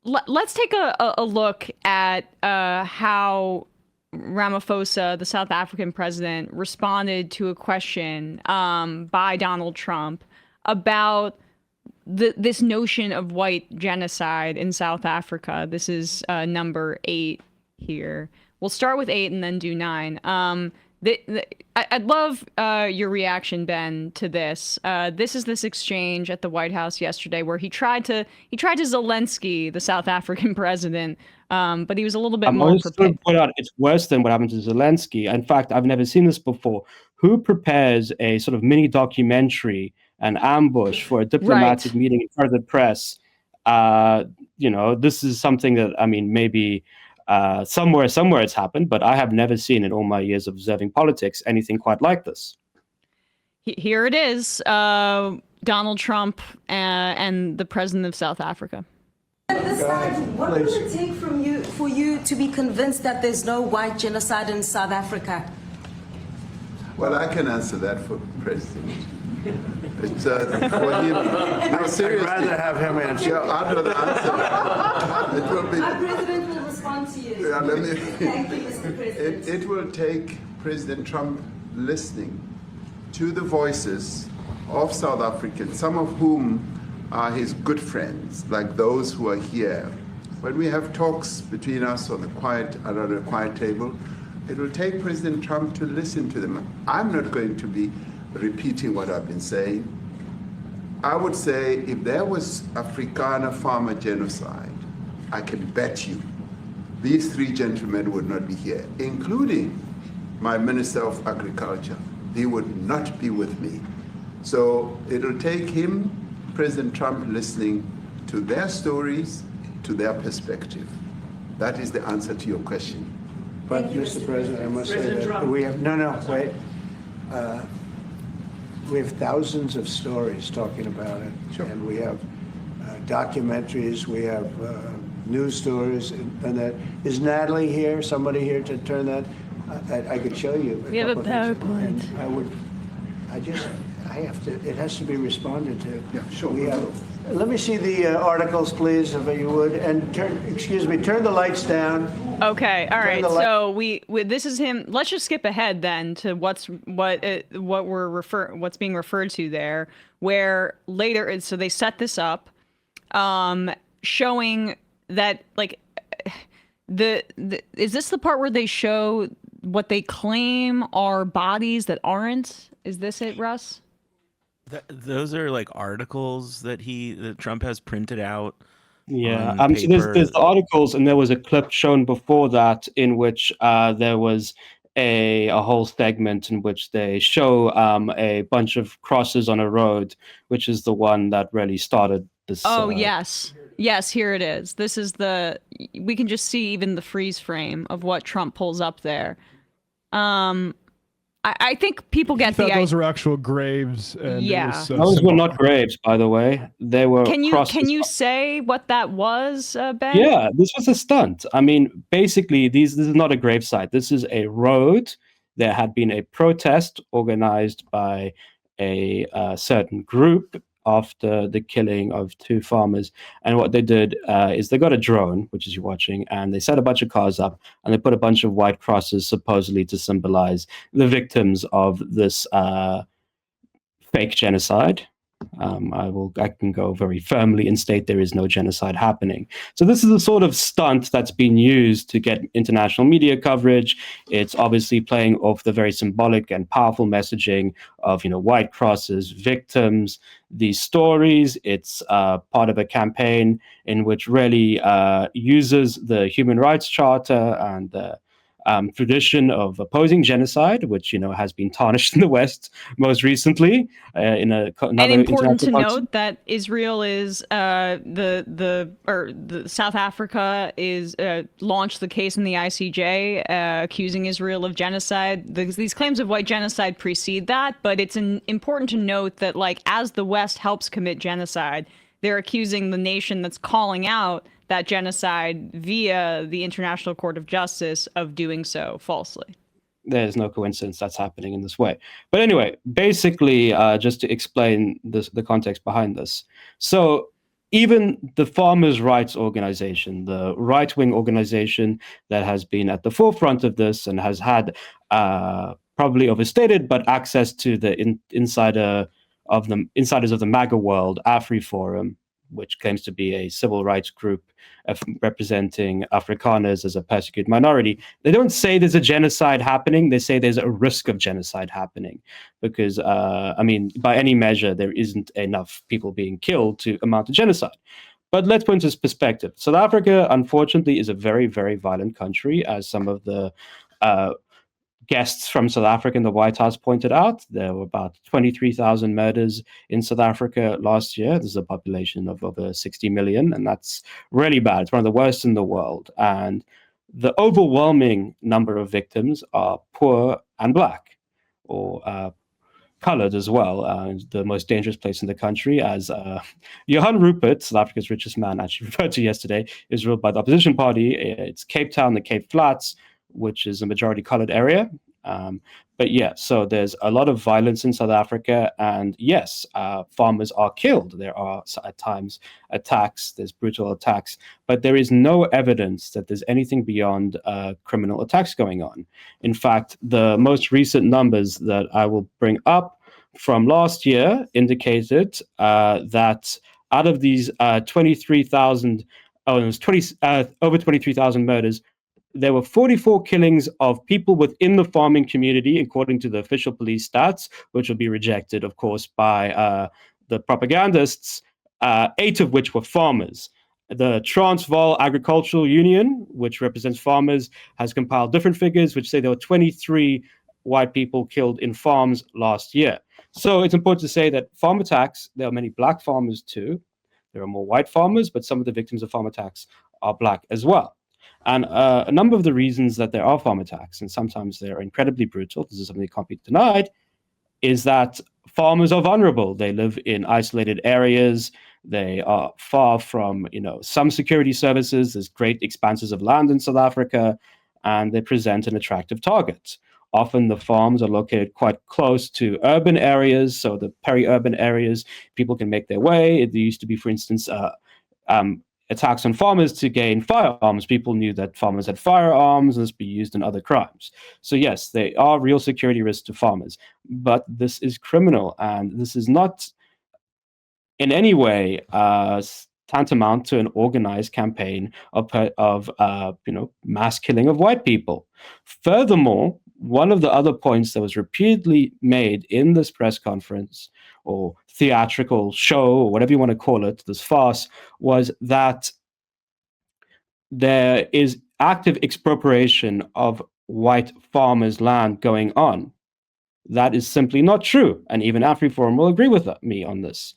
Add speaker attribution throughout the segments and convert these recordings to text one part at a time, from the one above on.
Speaker 1: let's take a look at how Ramaphosa, the South African president, responded to a question by Donald Trump about this notion of white genocide in South Africa. This is number 8 here. We'll start with 8 and then do 9. I'd love your reaction, Ben, to this. This is this exchange at the White House yesterday where he tried to Zelensky, the South African president, but he was a little bit more prepared.
Speaker 2: Point out it's worse than what happened to Zelensky. In fact, I've never seen this before. Who prepares a sort of mini documentary, an ambush for a diplomatic meeting in front of the press? This is something that, I mean, maybe somewhere it's happened, but I have never seen in all my years of observing politics anything quite like this.
Speaker 1: Here it is, Donald Trump and the president of South Africa.
Speaker 3: At this time, what will it take for you to be convinced that there's no white genocide in South Africa?
Speaker 4: Well, I can answer that for President. It's for him. No, seriously.
Speaker 5: I'd rather have him answer.
Speaker 4: Yeah, I'd rather answer. It will be.
Speaker 3: Our president will respond to you.
Speaker 4: Yeah, let me,
Speaker 3: Thank you, Mr. President.
Speaker 4: It will take President Trump listening to the voices of South Africans, some of whom are his good friends, like those who are here. When we have talks between us around a quiet table, it will take President Trump to listen to them. I'm not going to be repeating what I've been saying. I would say if there was Afrikaner farmer genocide, I can bet you these 3 gentlemen would not be here, including my Minister of Agriculture. He would not be with me. So it'll take him, President Trump, listening to their stories, to their perspective. That is the answer to your question.
Speaker 5: But, Mr. President, I must say that we have, wait. We have thousands of stories talking about it.
Speaker 4: Sure.
Speaker 5: And we have documentaries, we have news stories, and that. Is Natalie here? Somebody here to turn that? I could show you.
Speaker 1: We have a PowerPoint.
Speaker 5: It has to be responded to.
Speaker 4: Yeah, sure.
Speaker 5: Let me see the articles, please, if you would, and turn the lights down.
Speaker 1: Okay, all right. So this is him. Let's just skip ahead then to what's being referred to there, where later. So they set this up, showing that is this the part where they show what they claim are bodies that aren't? Is this it, Russ?
Speaker 6: Those are like articles that Trump has printed out.
Speaker 2: Yeah, so there's the articles, and there was a clip shown before that in which there was a whole segment in which they show a bunch of crosses on a road, which is the one that really started this.
Speaker 1: Oh, yes, here it is. This is we can just see even the freeze frame of what Trump pulls up there. I think people get the idea.
Speaker 7: Those were actual graves. And
Speaker 1: yeah,
Speaker 2: those were not graves, by the way. They were.
Speaker 1: Can you say what that was, Ben?
Speaker 2: Yeah, this was a stunt. I mean, basically, this is not a gravesite. This is a road. There had been a protest organized by a certain group after the killing of 2 farmers. And what they did is they got a drone, which is you're watching, and they set a bunch of cars up, and they put a bunch of white crosses supposedly to symbolize the victims of this fake genocide. I can go very firmly and state there is no genocide happening. So this is the sort of stunt that's been used to get international media coverage. It's obviously playing off the very symbolic and powerful messaging of, white crosses, victims, these stories. It's part of a campaign in which really uses the Human Rights Charter and the tradition of opposing genocide, which has been tarnished in the West most recently. And
Speaker 1: important to note that Israel is the South Africa is launched the case in the ICJ accusing Israel of genocide. These claims of white genocide precede that, but it's important to note that as the West helps commit genocide, they're accusing the nation that's calling out that genocide via the International Court of Justice of doing so falsely.
Speaker 2: There's no coincidence that's happening in this way. But anyway, basically, just to explain the context behind this. So even the farmers' rights organization, the right-wing organization that has been at the forefront of this and has had probably overstated, but access to the insiders of the MAGA world, AfriForum, which claims to be a civil rights group representing Afrikaners as a persecuted minority. They don't say there's a genocide happening. They say there's a risk of genocide happening because, by any measure, there isn't enough people being killed to amount to genocide. But let's put into perspective. South Africa, unfortunately, is a very, very violent country, as some of the guests from South Africa in the White House pointed out. There were about 23,000 murders in South Africa last year. There's a population of over 60 million, and that's really bad. It's one of the worst in the world. And the overwhelming number of victims are poor and black, or colored as well. The most dangerous place in the country, as Johan Rupert, South Africa's richest man, actually referred to yesterday, is ruled by the opposition party. It's Cape Town, the Cape Flats, which is a majority colored area. But yeah, so there's a lot of violence in South Africa, and yes, farmers are killed. There are at times attacks, there's brutal attacks, but there is no evidence that there's anything beyond criminal attacks going on. In fact, the most recent numbers that I will bring up from last year indicated that out of these 23,000, over 23,000 murders, there were 44 killings of people within the farming community, according to the official police stats, which will be rejected, of course, by the propagandists, 8 of which were farmers. The Transvaal Agricultural Union, which represents farmers, has compiled different figures, which say there were 23 white people killed in farms last year. So it's important to say that farm attacks, there are many black farmers too. There are more white farmers, but some of the victims of farm attacks are black as well. And a number of the reasons that there are farm attacks, and sometimes they're incredibly brutal, this is something that can't be denied, is that farmers are vulnerable. They live in isolated areas. They are far from, some security services. There's great expanses of land in South Africa, and they present an attractive target. Often the farms are located quite close to urban areas, so the peri-urban areas, people can make their way. There used to be, for instance, attacks on farmers to gain firearms. People knew that farmers had firearms, and this be used in other crimes. So yes, they are real security risks to farmers, but this is criminal, and this is not in any way tantamount to an organized campaign of mass killing of white people. Furthermore, one of the other points that was repeatedly made in this press conference or theatrical show, or whatever you want to call it, this farce, was that there is active expropriation of white farmers' land going on. That is simply not true, and even AfriForum will agree with me on this.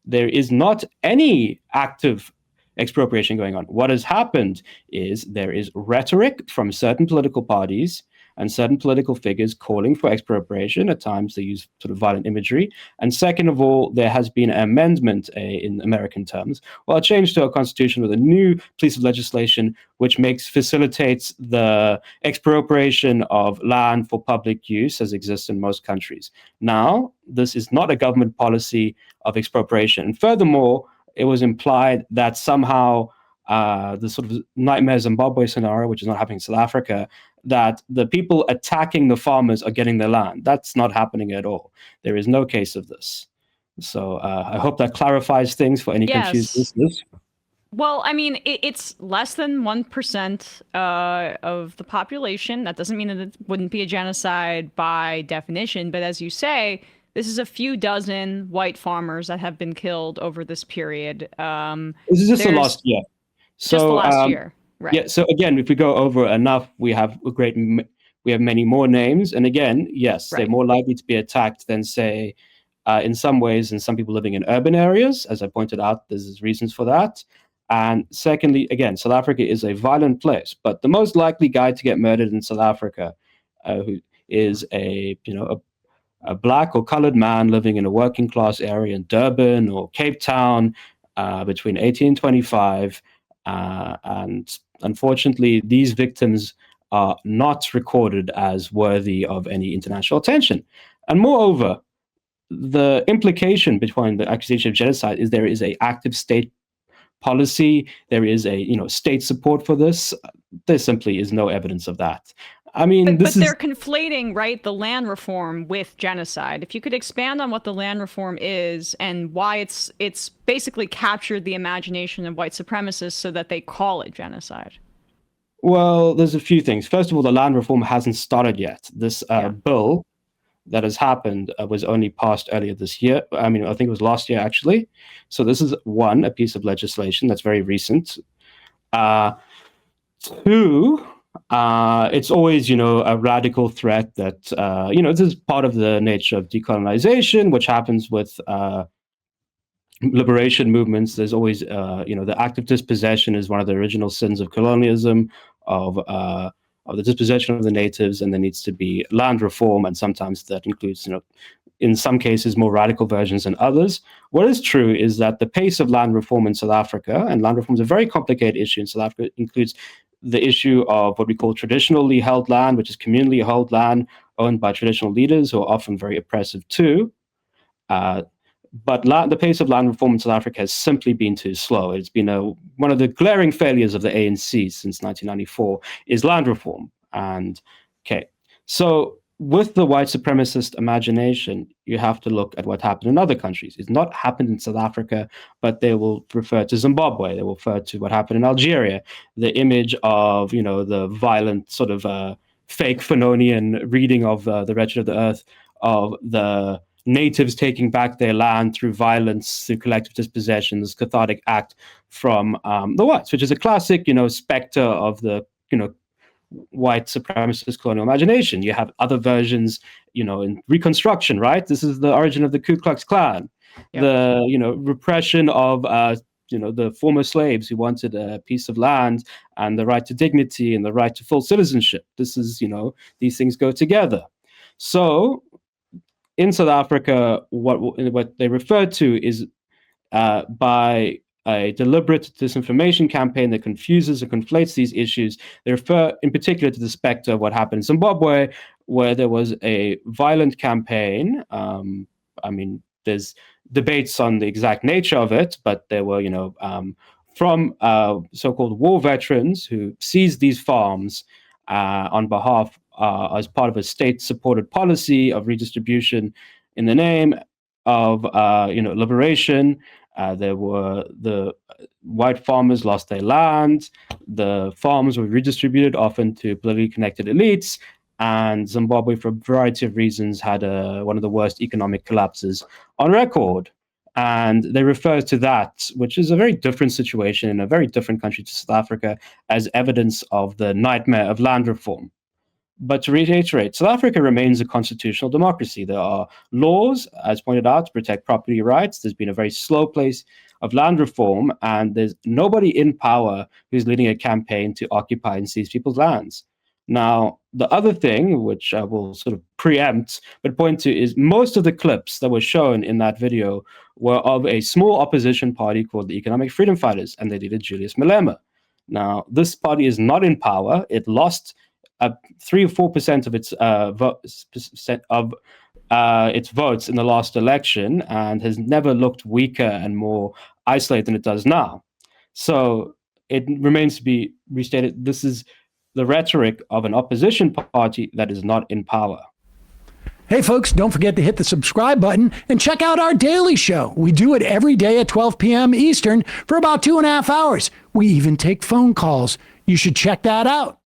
Speaker 2: There is not any active expropriation going on. What has happened is there is rhetoric from certain political parties and certain political figures calling for expropriation. At times they use sort of violent imagery. And second of all, there has been an amendment in American terms, a change to our constitution with a new piece of legislation which facilitates the expropriation of land for public use as exists in most countries. Now, this is not a government policy of expropriation. And furthermore, it was implied that somehow the sort of nightmare Zimbabwe scenario, which is not happening in South Africa, that the people attacking the farmers are getting their land. That's not happening at all. There is no case of this. So I hope that clarifies things for any confused listeners.
Speaker 1: Well, I mean, it's less than 1% of the population. That doesn't mean that it wouldn't be a genocide by definition. But as you say, this is a few dozen white farmers that have been killed over this period.
Speaker 2: This is just the last year.
Speaker 1: Just the last year. Right.
Speaker 2: Yeah. So again, if we go over enough, we have many more names. And again, yes, they're more likely to be attacked than, say, in some ways, and some people living in urban areas. As I pointed out, there's reasons for that. And secondly, again, South Africa is a violent place, but the most likely guy to get murdered in South Africa, who is a black or colored man living in a working class area in Durban or Cape Town between 1825. And unfortunately, these victims are not recorded as worthy of any international attention. And moreover, the implication between the accusation of genocide is there is an active state policy. There is a state support for this. There simply is no evidence of that. I mean,
Speaker 1: but they're conflating, right, the land reform with genocide. If you could expand on what the land reform is and why it's basically captured the imagination of white supremacists so that they call it genocide.
Speaker 2: Well, there's a few things. First of all, the land reform hasn't started yet. This bill that has happened was only passed earlier this year. I mean, I think it was last year, actually. So this is a piece of legislation that's very recent. Two, it's always, a radical threat that, this is part of the nature of decolonization, which happens with liberation movements. There's always, the act of dispossession is one of the original sins of colonialism, of the dispossession of the natives, and there needs to be land reform, and sometimes that includes, in some cases, more radical versions than others. What is true is that the pace of land reform in South Africa, and land reform is a very complicated issue in South Africa, includes the issue of what we call traditionally held land, which is communally held land owned by traditional leaders who are often very oppressive too. But the pace of land reform in South Africa has simply been too slow. It's been one of the glaring failures of the ANC since 1994 is land reform. So with the white supremacist imagination, you have to look at what happened in other countries. It's not happened in South Africa, but they will refer to Zimbabwe. They will refer to what happened in Algeria. The image of, the violent sort of fake Fanonian reading of the Wretched of the Earth, of the natives taking back their land through violence, through collective dispossession, this cathartic act from the whites, which is a classic, specter of the, white supremacist colonial imagination. You have other versions, in Reconstruction, right? This is the origin of the Ku Klux Klan, the, repression of, the former slaves who wanted a piece of land and the right to dignity and the right to full citizenship. This is, these things go together. So in South Africa, what they refer to is by a deliberate disinformation campaign that confuses and conflates these issues. They refer in particular to the specter of what happened in Zimbabwe, where there was a violent campaign. There's debates on the exact nature of it, but there were, from so-called war veterans who seized these farms on behalf, as part of a state-supported policy of redistribution in the name of, liberation. The white farmers lost their land. The farms were redistributed often to politically connected elites. And Zimbabwe, for a variety of reasons, had one of the worst economic collapses on record. And they refer to that, which is a very different situation in a very different country to South Africa, as evidence of the nightmare of land reform. But to reiterate, South Africa remains a constitutional democracy. There are laws, as pointed out, to protect property rights. There's been a very slow pace of land reform, and there's nobody in power who's leading a campaign to occupy and seize people's lands. Now, the other thing, which I will sort of preempt, but point to, is most of the clips that were shown in that video were of a small opposition party called the Economic Freedom Fighters, and they leader Julius Malema. Now, this party is not in power. It lost 3 or 4% of its votes in the last election, and has never looked weaker and more isolated than it does now. So it remains to be restated. This is the rhetoric of an opposition party that is not in power.
Speaker 8: Hey folks, don't forget to hit the subscribe button and check out our daily show. We do it every day at 12 p.m. Eastern for about 2.5 hours. We even take phone calls. You should check that out.